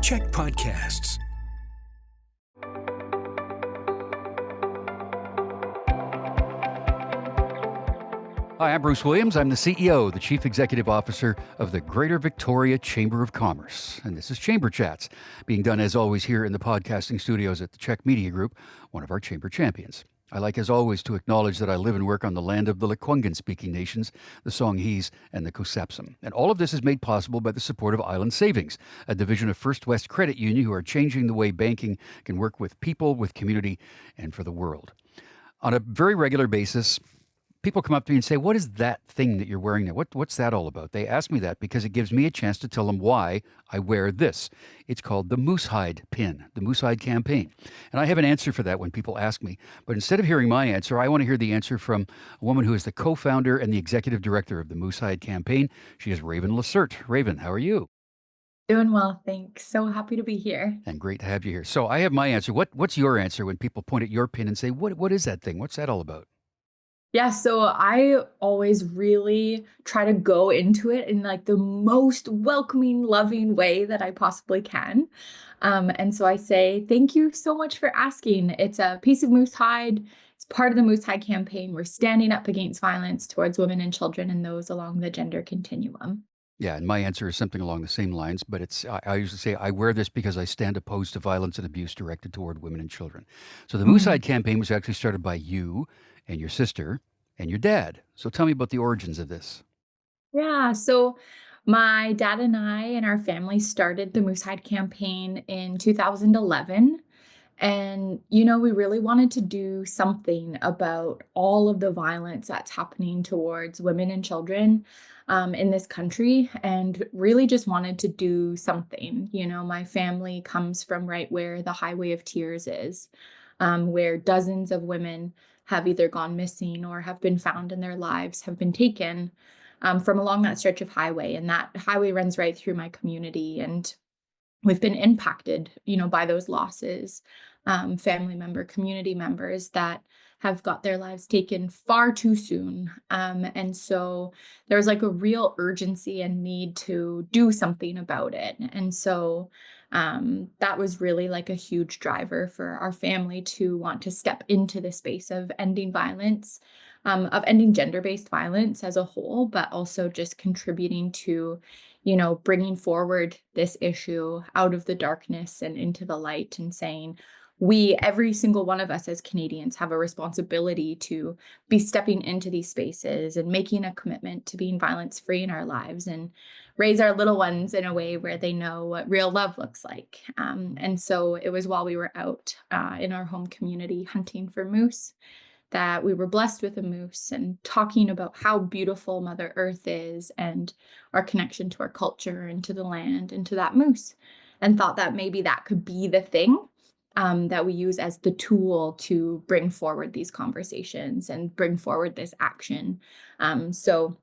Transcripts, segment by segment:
Check Podcasts. Hi, I'm Bruce Williams. I'm the CEO, the Chief Executive Officer of the Greater Victoria Chamber of Commerce. And this is Chamber Chats, being done as always here in the podcasting studios at the Czech Media Group, one of our chamber champions. I like, as always, to acknowledge that I live and work on the land of the Lekwungen-speaking nations, the Songhees and the Kusapsum. And all of this is made possible by the support of Island Savings, a division of First West Credit Union who are changing the way banking can work with people, with community, and for the world. On a very regular basis, people come up to me and say, "What is that thing that you're wearing there? What's that all about?" They ask me that because it gives me a chance to tell them why I wear this. It's called the Moose Hide pin, the Moose Hide campaign. And I have an answer for that when people ask me. But instead of hearing my answer, I want to hear the answer from a woman who is the co-founder and the executive director of the Moose Hide campaign. She is Raven Lacerte. Raven, how are you? Doing well, thanks. So happy to be here. And great to have you here. So I have my answer. What's your answer when people point at your pin and say, what is that thing? What's that all about? Yeah, so I always really try to go into it in like the most welcoming, loving way that I possibly can. And so I say, thank you so much for asking. It's a piece of moose hide. It's part of the Moose Hide campaign. We're standing up against violence towards women and children and those along the gender continuum. Yeah, and my answer is something along the same lines, but I usually say I wear this because I stand opposed to violence and abuse directed toward women and children. So the Moose Hide campaign was actually started by you and your sister and your dad. So tell me about the origins of this. Yeah, so my dad and I and our family started the Moose Hide campaign in 2011. And, we really wanted to do something about all of the violence that's happening towards women and children in this country, and really just wanted to do something. My family comes from right where the Highway of Tears is, where dozens of women have either gone missing or have been found and their lives have been taken from along that stretch of highway. And that highway runs right through my community. And we've been impacted, by those losses, family member, community members that have got their lives taken far too soon. And so there's like a real urgency and need to do something about it. And so that was really like a huge driver for our family to want to step into the space of ending violence, of ending gender-based violence as a whole, but also just contributing to bringing forward this issue out of the darkness and into the light and saying, every single one of us as Canadians have a responsibility to be stepping into these spaces and making a commitment to being violence free in our lives and raise our little ones in a way where they know what real love looks like. And so it was while we were out in our home community hunting for moose that we were blessed with a moose and talking about how beautiful Mother Earth is and our connection to our culture and to the land and to that moose, and thought that maybe that could be the thing that we use as the tool to bring forward these conversations and bring forward this action. So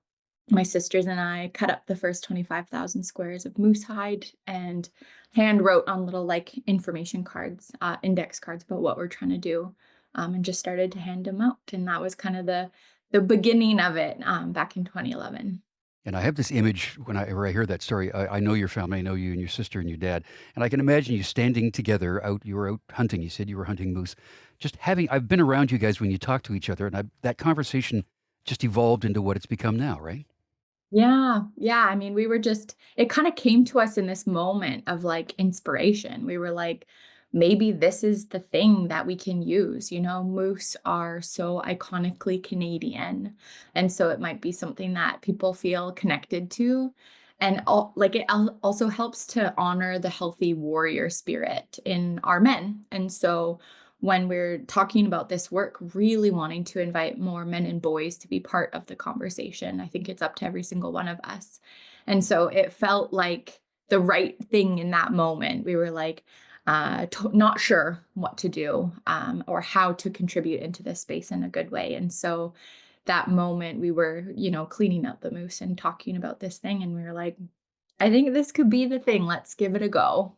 my sisters and I cut up the first 25,000 squares of moose hide and hand wrote on little like information cards, index cards about what we're trying to do, and just started to hand them out. And that was kind of the beginning of it back in 2011. And I have this image whenever I hear that story. I know your family, I know you and your sister and your dad, and I can imagine you standing together out. You were out hunting. You said you were hunting moose. Just having, I've been around you guys when you talk to each other, and that conversation just evolved into what it's become now, right? Yeah. Yeah. I mean, it kind of came to us in this moment of like inspiration. We were like, maybe this is the thing that we can use. Moose are so iconically Canadian. And so it might be something that people feel connected to. And also helps to honor the healthy warrior spirit in our men. And so when we're talking about this work, really wanting to invite more men and boys to be part of the conversation. I think it's up to every single one of us. And so it felt like the right thing in that moment. We were like, not sure what to do or how to contribute into this space in a good way. And so that moment we were, cleaning up the moose and talking about this thing. And we were like, I think this could be the thing. Let's give it a go.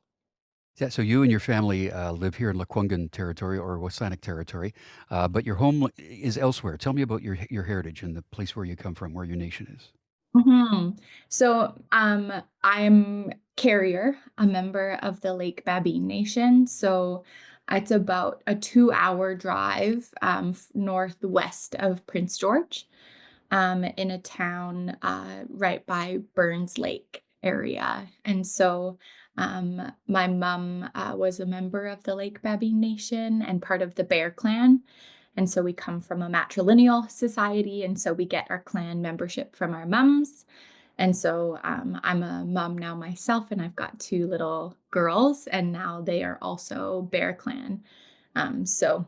Yeah, so you and your family live here in Lekwungen territory or Wasanic territory, but your home is elsewhere. Tell me about your heritage and the place where you come from, where your nation is. Mhm. So, I'm carrier, a member of the Lake Babine Nation. So it's about a 2-hour drive northwest of Prince George, in a town right by Burns Lake area. And so my mom was a member of the Lake Babine Nation and part of the Bear Clan. And so we come from a matrilineal society. And so we get our clan membership from our mums. And so I'm a mom now myself, and I've got two little girls, and now they are also Bear Clan. So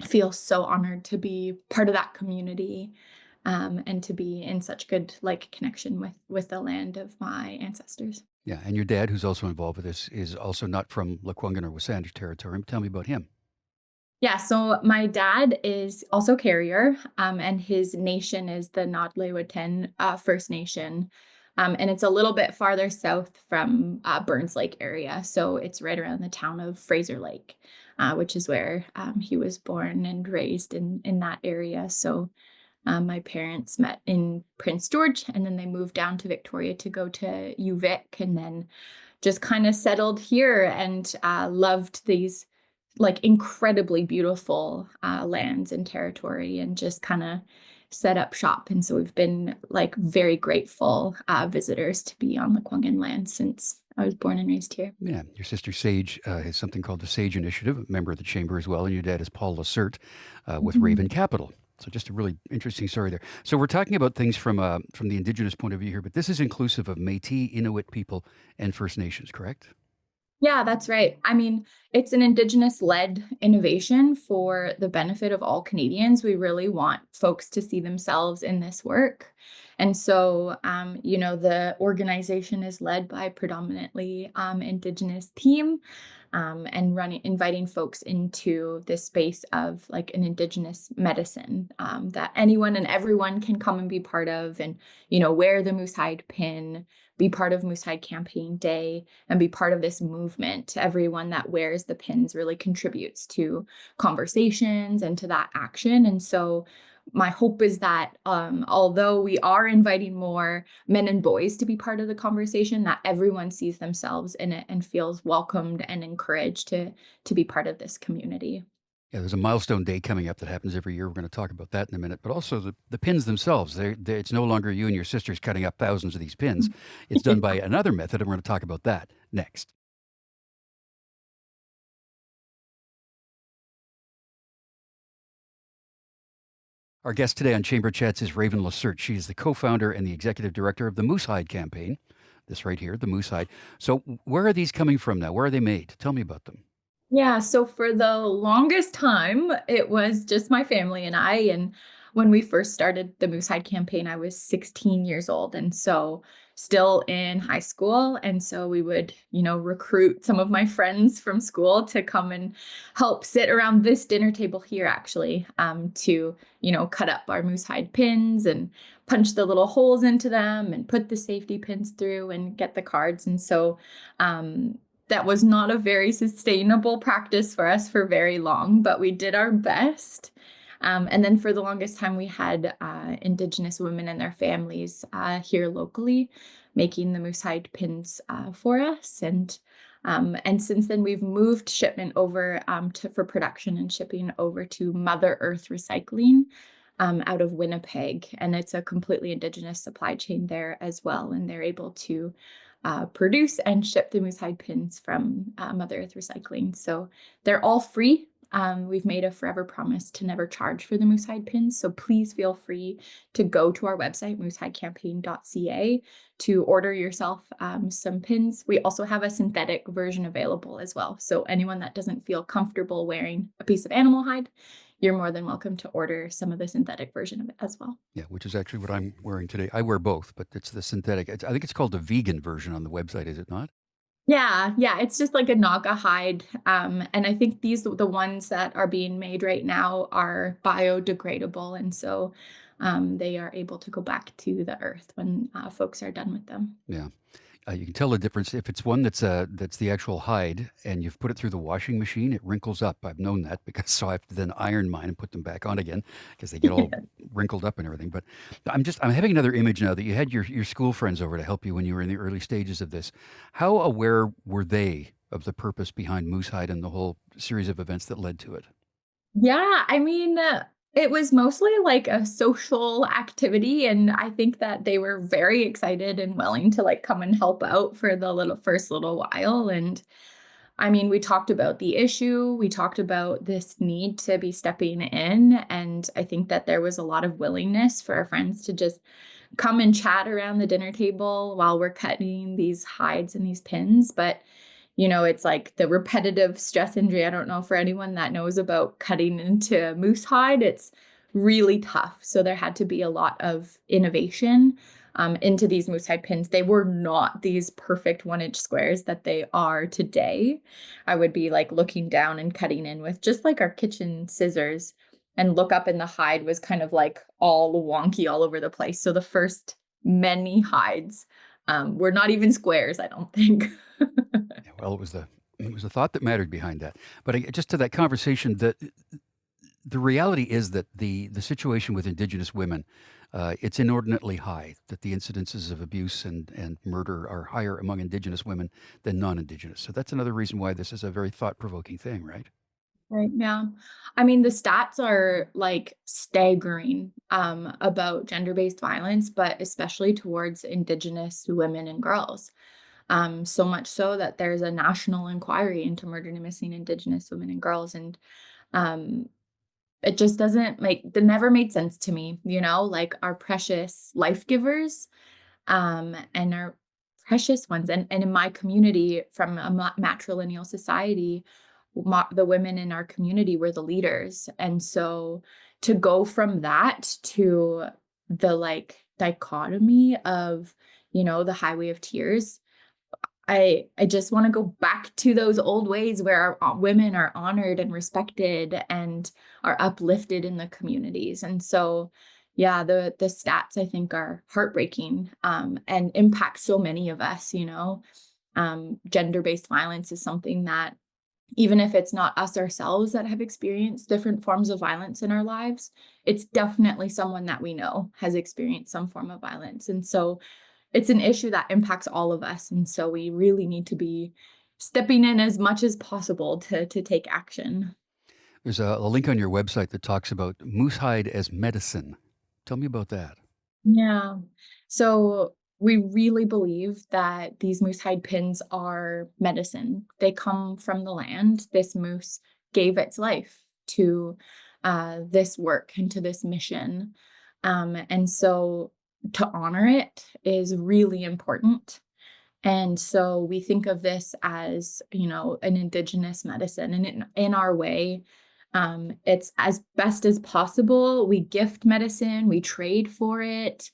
I feel so honored to be part of that community, and to be in such good connection with the land of my ancestors. Yeah, and your dad, who's also involved with this, is also not from Lekwungen or Wasanich territory. Tell me about him. Yeah, so my dad is also carrier, and his nation is the Nodle-Weten First Nation. And it's a little bit farther south from Burns Lake area. So it's right around the town of Fraser Lake, which is where he was born and raised in that area. So my parents met in Prince George, and then they moved down to Victoria to go to UVic, and then just kind of settled here and loved these incredibly beautiful lands and territory, and just kind of set up shop. And so we've been very grateful visitors to be on the Kwangin land since I was born and raised here. Yeah, your sister Sage has something called the Sage Initiative, a member of the chamber as well, and your dad is Paul Lacerte with Mhm. Raven Capital. So just a really interesting story there. So we're talking about things from the indigenous point of view here, but this is inclusive of Métis, Inuit people, and First Nations, correct? Yeah, that's right. I mean, it's an Indigenous led innovation for the benefit of all Canadians. We really want folks to see themselves in this work. And so, the organization is led by a predominantly Indigenous team, and inviting folks into this space of an Indigenous medicine, that anyone and everyone can come and be part of, and, wear the moose hide pin, be part of Moose Hide Campaign Day, and be part of this movement. Everyone that wears the pins really contributes to conversations and to that action. And so my hope is that, although we are inviting more men and boys to be part of the conversation, that everyone sees themselves in it and feels welcomed and encouraged to be part of this community. Yeah, there's a milestone day coming up that happens every year. We're going to talk about that in a minute. But also the pins themselves. It's no longer you and your sisters cutting up thousands of these pins. It's done by another method, and we're going to talk about that next. Our guest today on Chamber Chats is Raven Lacerte. She is the co-founder and the executive director of the Moose Hide campaign. This right here, the Moose Hide. So where are these coming from now? Where are they made? Tell me about them. Yeah, so for the longest time, it was just my family and I. And when we first started the Moose Hide campaign, I was 16 years old. And so still in high school. And so we would, recruit some of my friends from school to come and help sit around this dinner table here, actually, to, cut up our Moose Hide pins and punch the little holes into them and put the safety pins through and get the cards. And so, that was not a very sustainable practice for us for very long, but we did our best. And then for the longest time, we had Indigenous women and their families here locally making the moose hide pins for us. And since then, we've moved shipment over for production and shipping over to Mother Earth Recycling out of Winnipeg. And it's a completely Indigenous supply chain there as well. And they're able to produce and ship the moose hide pins from Mother Earth Recycling. So they're all free. We've made a forever promise to never charge for the moose hide pins. So please feel free to go to our website, moosehidecampaign.ca, to order yourself some pins. We also have a synthetic version available as well. So anyone that doesn't feel comfortable wearing a piece of animal hide, you're more than welcome to order some of the synthetic version of it as well. Yeah, which is actually what I'm wearing today. I wear both, but it's the synthetic. I think it's called the vegan version on the website, is it not? Yeah, it's just like a naga hide, and I think the ones that are being made right now are biodegradable, and so, they are able to go back to the earth when, folks are done with them. Yeah. You can tell the difference if it's one that's the actual hide and you've put it through the washing machine. It wrinkles up. I've known that because so I have to then iron mine and put them back on again because they get all wrinkled up and everything. But I'm having another image now that you had your school friends over to help you when you were in the early stages of this. How aware were they of the purpose behind moose hide and the whole series of events that led to it? Yeah, I mean, it was mostly like a social activity, and I think that they were very excited and willing to like come and help out for the first little while. And I mean, we talked about the issue, we talked about this need to be stepping in, and I think that there was a lot of willingness for our friends to just come and chat around the dinner table while we're cutting these hides and these pins. But it's like the repetitive stress injury. I don't know for anyone that knows about cutting into moose hide, it's really tough. So there had to be a lot of innovation into these moose hide pins. They were not these perfect 1 inch squares that they are today. I would be like looking down and cutting in with just like our kitchen scissors and look up, and the hide was kind of like all wonky all over the place. So the first many hides were not even squares, I don't think. Yeah, well, it was the thought that mattered behind that. But just to that conversation, the reality is that the situation with Indigenous women, it's inordinately high. That the incidences of abuse and murder are higher among Indigenous women than non-Indigenous. So that's another reason why this is a very thought-provoking thing, right? Right. Yeah. I mean, the stats are like staggering about gender-based violence, but especially towards Indigenous women and girls. So much so that there's a national inquiry into murdered and missing Indigenous women and girls. And um, it just doesn't make, that never made sense to me, like our precious life givers and our precious ones. And in my community, from a matrilineal society, the women in our community were the leaders. And so to go from that to the like dichotomy of, the highway of tears, I just want to go back to those old ways where our women are honored and respected and are uplifted in the communities. And so, yeah, the stats I think are heartbreaking and impact so many of us. Gender-based violence is something that, even if it's not us ourselves that have experienced different forms of violence in our lives, it's definitely someone that we know has experienced some form of violence. And so it's an issue that impacts all of us, and so we really need to be stepping in as much as possible to take action. There's a link on your website that talks about moose hide as medicine. Tell me about that. Yeah. So we really believe that these moose hide pins are medicine. They come from the land. This moose gave its life to this work and to this mission. And so to honor it is really important. And so we think of this as, an indigenous medicine. And in our way, it's as best as possible. We gift medicine, we trade for it,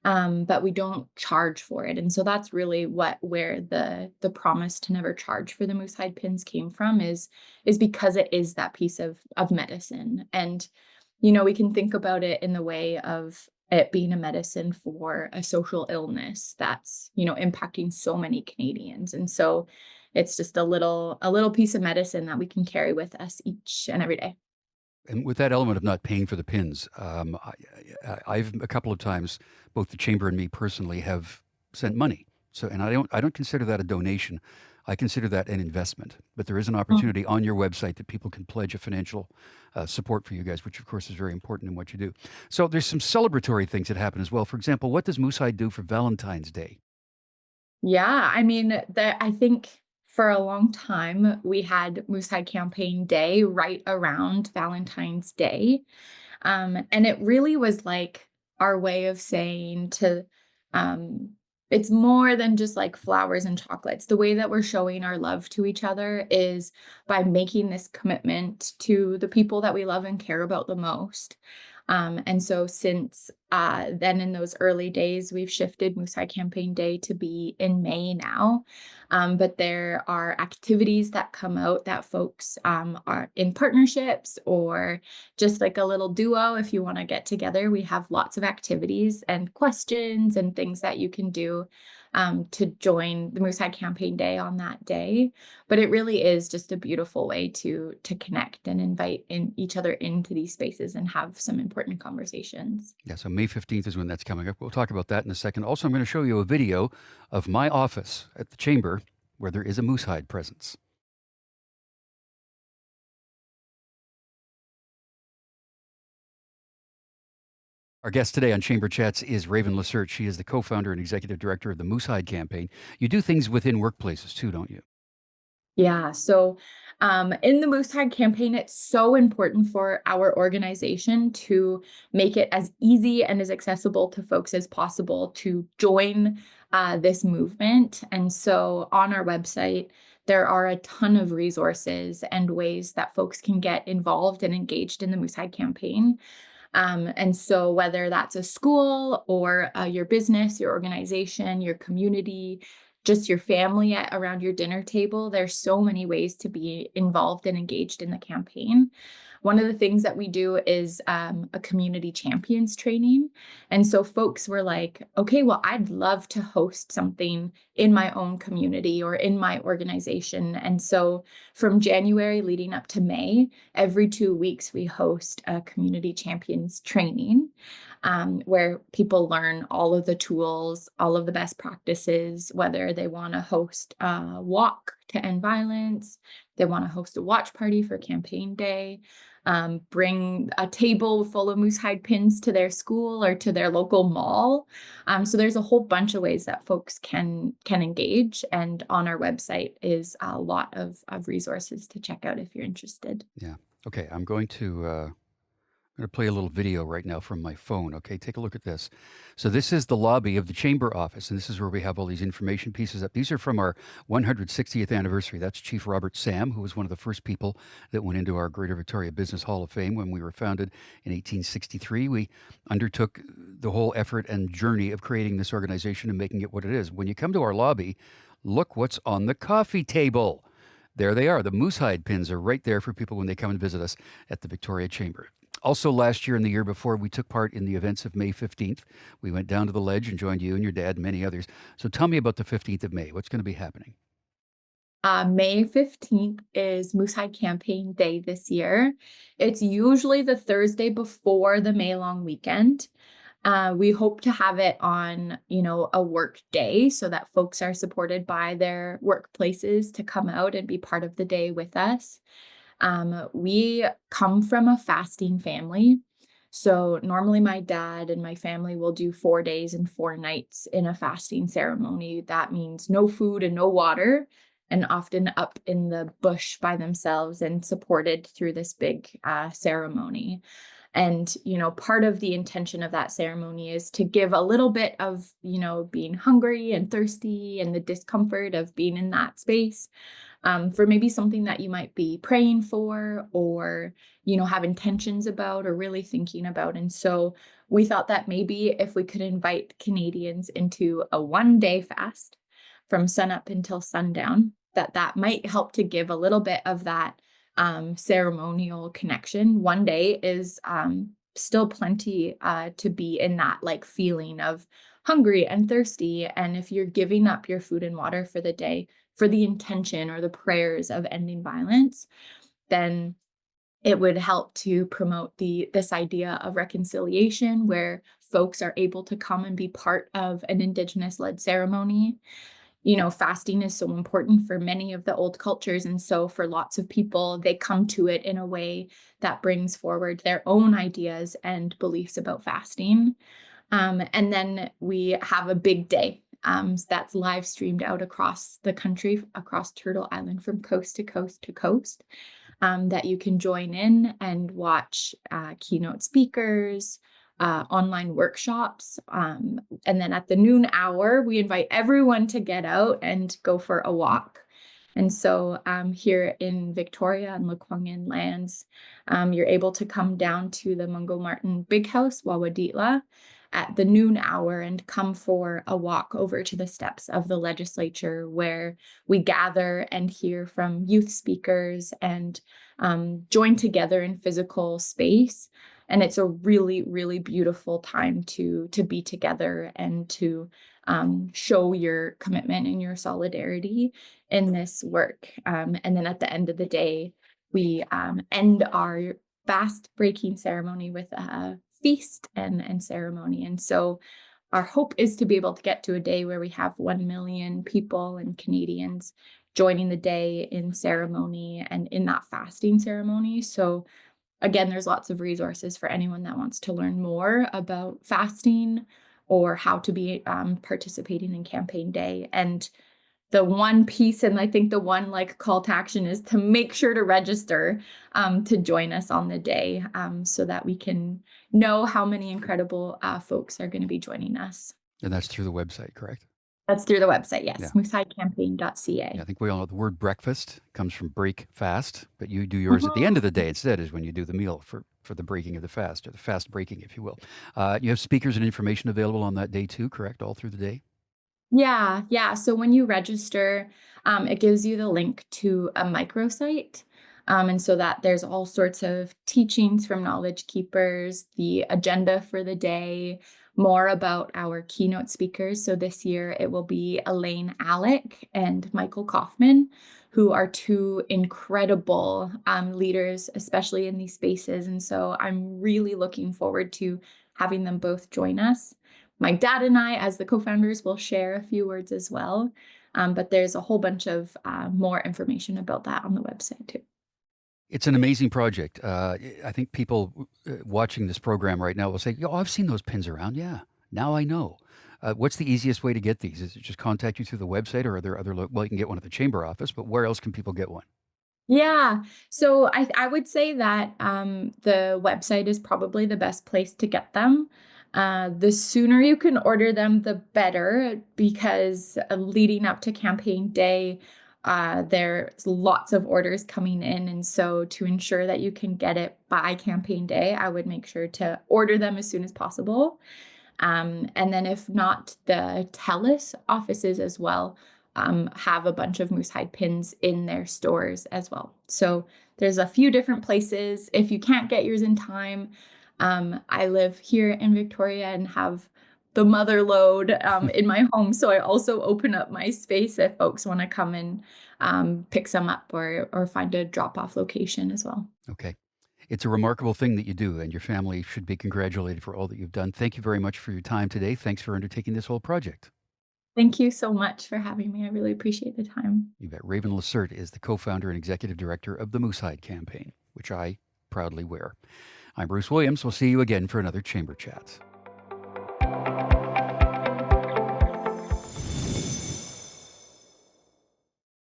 but we don't charge for it. And so that's really where the promise to never charge for the moose hide pins came from, is because it is that piece of medicine. And we can think about it in the way of it being a medicine for a social illness that's, impacting so many Canadians. And so it's just a little piece of medicine that we can carry with us each and every day. And with that element of not paying for the pins, I've a couple of times, both the chamber and me personally have sent money. So, and I don't consider that a donation. I consider that an investment. But there is an Mm. opportunity on your website that people can pledge a financial support for you guys, which of course is very important in what you do. So there's some celebratory things that happen as well. For example, what does Moosehide do for Valentine's Day? Yeah, I mean, I think for a long time we had Moose High Campaign Day right around Valentine's Day. And it really was like our way of saying to, um, it's more than just like flowers and chocolates. The way that we're showing our love to each other is by making this commitment to the people that we love and care about the most. And so since then, in those early days, we've shifted Moose High Campaign Day to be in May now. But there are activities that come out that folks are in partnerships, or just like a little duo. If you want to get together, we have lots of activities and questions and things that you can do to join the Moose Hide Campaign Day on that day. But it really is just a beautiful way to connect and invite in each other into these spaces and have some important conversations. Yeah, so May 15th is when that's coming up. We'll talk about that in a second. Also, I'm going to show you a video of my office at the chamber where there is a moose hide presence. Our guest today on Chamber Chats is Raven Lacerte. She is the co-founder and executive director of the Moose Hide Campaign. You do things within workplaces too, don't you? Yeah. So, in the Moose Tide campaign, it's so important for our organization to make it as easy and as accessible to folks as possible to join this movement. And so, on our website, there are a ton of resources and ways that folks can get involved and engaged in the Moose Tide campaign. And so, whether that's a school or your business, your organization, your community, just your family around your dinner table, there's so many ways to be involved and engaged in the campaign. One of the things that we do is a community champions training. And so folks were like, okay, well, I'd love to host something in my own community or in my organization. And so from January leading up to May, every 2 weeks, we host a community champions training where people learn all of the tools, all of the best practices, whether they want to host a walk to end violence, they want to host a watch party for campaign day, bring a table full of moose hide pins to their school or to their local mall. So there's a whole bunch of ways that folks can engage, and on our website is a lot of resources to check out if you're interested. Yeah. Okay, I'm going to play a little video right now from my phone. Okay, take a look at this. So this is the lobby of the chamber office, and this is where we have all these information pieces up. These are from our 160th anniversary. That's Chief Robert Sam, who was one of the first people that went into our Greater Victoria Business Hall of Fame when we were founded in 1863. We undertook the whole effort and journey of creating this organization and making it what it is. When you come to our lobby, look what's on the coffee table. There they are. The moose hide pins are right there for people when they come and visit us at the Victoria Chamber. Also, last year and the year before, we took part in the events of May 15th. We went down to the ledge and joined you and your dad and many others. So tell me about the 15th of May. What's going to be happening? May 15th is Moose Hide Campaign Day this year. It's usually the Thursday before the May long weekend. We hope to have it on, a work day so that folks are supported by their workplaces to come out and be part of the day with us. We come from a fasting family. So normally my dad and my family will do 4 days and 4 nights in a fasting ceremony. That means no food and no water, and often up in the bush by themselves and supported through this big ceremony. And, part of the intention of that ceremony is to give a little bit of, being hungry and thirsty and the discomfort of being in that space for maybe something that you might be praying for or, have intentions about or really thinking about. And so we thought that maybe if we could invite Canadians into a 1 day fast from sunup until sundown, that might help to give a little bit of that ceremonial connection. 1 day is still plenty to be in that like feeling of hungry and thirsty. And if you're giving up your food and water for the day for the intention or the prayers of ending violence, then it would help to promote this idea of reconciliation where folks are able to come and be part of an Indigenous led ceremony. Fasting is so important for many of the old cultures. And so for lots of people, they come to it in a way that brings forward their own ideas and beliefs about fasting. And then we have a big day that's live streamed out across the country, across Turtle Island from coast to coast to coast, that you can join in and watch keynote speakers, online workshops. And then at the noon hour, we invite everyone to get out and go for a walk. And so here in Victoria and Lekwungen lands, you're able to come down to the Mungo Martin Big House, Wawaditla, at the noon hour and come for a walk over to the steps of the legislature where we gather and hear from youth speakers and join together in physical space. And it's a really, really beautiful time to be together and to show your commitment and your solidarity in this work. And then at the end of the day, we end our fast breaking ceremony with a feast and ceremony. And so our hope is to be able to get to a day where we have 1 million people and Canadians joining the day in ceremony and in that fasting ceremony. So again, there's lots of resources for anyone that wants to learn more about fasting or how to be participating in campaign day. And the one piece, and I think the one like call to action is to make sure to register to join us on the day so that we can know how many incredible folks are going to be joining us. And that's through the website, correct? That's through the website, yes, Yeah. moosehidecampaign.ca. Yeah, I think we all know the word breakfast comes from break fast, but you do yours at the end of Mhm. the day instead, is when you do the meal for the breaking of the fast, or the fast breaking, if you will. You have speakers and information available on that day too, correct? All through the day? Yeah, yeah. So when you register, it gives you the link to a microsite. And so that there's all sorts of teachings from knowledge keepers, the agenda for the day, more about our keynote speakers. So this year it will be Elaine Alec and Michael Kaufman, who are two incredible leaders, especially in these spaces. And so I'm really looking forward to having them both join us. My dad and I, as the co-founders, will share a few words as well. But there's a whole bunch of more information about that on the website too. It's an amazing project. I think people watching this program right now will say, "Yo, I've seen those pins around. Yeah, now I know." What's the easiest way to get these? Is it just contact you through the website, or are there other? Well, you can get one at the chamber office, but where else can people get one? Yeah. So I would say that the website is probably the best place to get them. The sooner you can order them, the better, because leading up to campaign day, there's lots of orders coming in. And so to ensure that you can get it by campaign day, I would make sure to order them as soon as possible. And then if not, the TELUS offices as well have a bunch of Moosehide pins in their stores as well. So there's a few different places. If you can't get yours in time, I live here in Victoria and have the mother load in my home. So I also open up my space if folks want to come and pick some up or find a drop off location as well. Okay. It's a remarkable thing that you do, and your family should be congratulated for all that you've done. Thank you very much for your time today. Thanks for undertaking this whole project. Thank you so much for having me. I really appreciate the time. You bet. Raven Lacerte is the co-founder and executive director of the Moosehide Campaign, which I proudly wear. I'm Bruce Williams. We'll see you again for another Chamber Chats.